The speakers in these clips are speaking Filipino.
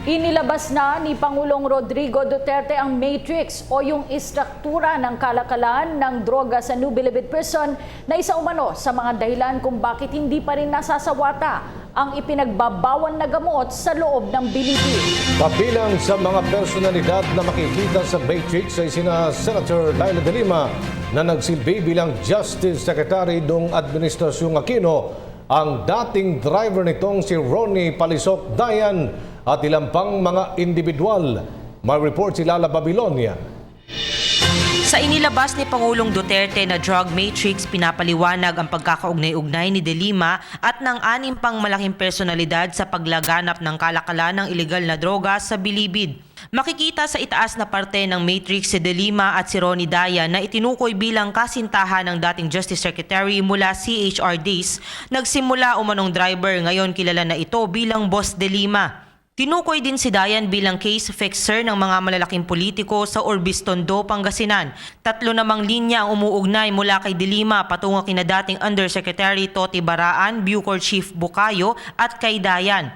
Inilabas na ni Pangulong Rodrigo Duterte ang matrix o yung istruktura ng kalakalan ng droga sa New Bilibid Prison na isa umano sa mga dahilan kung bakit hindi pa rin nasasawata ang ipinagbabawal na gamot sa loob ng Bilibid. Kabilang sa mga personalidad na makikita sa matrix ay sina Senator Laila de Lima na nagsilbi bilang Justice Secretary noong Administrasyong Aquino, ang dating driver nitong si Ronnie Palisok Dayan at ilang pang mga individual. May report si Lala Babilonia. Sa inilabas ni Pangulong Duterte na drug matrix, pinapaliwanag ang pagkakaugnay-ugnay ni De Lima at ng 6 pang malaking personalidad sa paglaganap ng kalakalan ng ilegal na droga sa Bilibid. Makikita sa itaas na parte ng matrix si De Lima at si Ronnie Dayan na itinukoy bilang kasintahan ng dating Justice Secretary mula CHR days. Nagsimula umanong driver, ngayon kilala na ito bilang Boss De Lima. Tinukoy din si Dayan bilang case fixer ng mga malalaking politiko sa Orbis Tondo, Pangasinan. 3 namang linya ang umuugnay mula kay De Lima patungo kina dating Undersecretary Toti Baraan, Bucor Chief Bukayo at kay Dayan.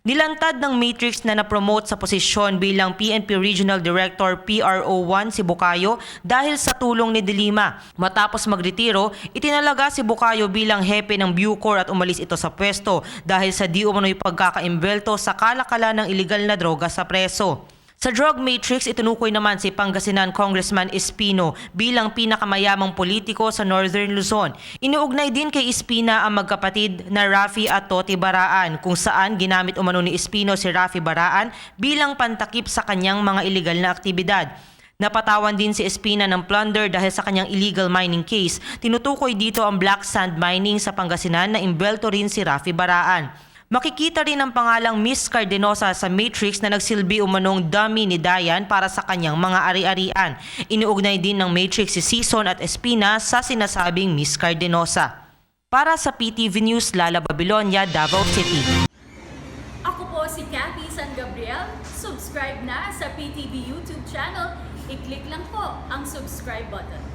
Nilantad ng matrix na napromote sa posisyon bilang PNP Regional Director PRO1 si Bukayo dahil sa tulong ni De Lima. Matapos magretiro, itinalaga si Bukayo bilang hepe ng Bucor at umalis ito sa pwesto dahil sa di umano'y pagkakaimbelto sa kalakalan ng ilegal na droga sa preso. Sa drug matrix, itinukoy naman si Pangasinan Congressman Espino bilang pinakamayamang politiko sa Northern Luzon. Iniugnay din kay Espina ang magkapatid na Rafi at Toti Baraan, kung saan ginamit umano ni Espino si Rafi Baraan bilang pantakip sa kanyang mga ilegal na aktibidad. Napatawan din si Espina ng plunder dahil sa kanyang illegal mining case. Tinutukoy dito ang black sand mining sa Pangasinan na imbelto rin si Rafi Baraan. Makikita rin ang pangalang Miss Cardenosa sa matrix na nagsilbi umanong dummy ni Dayan para sa kanyang mga ari-arian. Iniugnay din ng matrix si Sison at Espina sa sinasabing Miss Cardenosa. Para sa PTV News, Lala Babilonia, Davao City. Ako po si Cathy San Gabriel. Subscribe na sa PTV YouTube channel. I-click lang po ang subscribe button.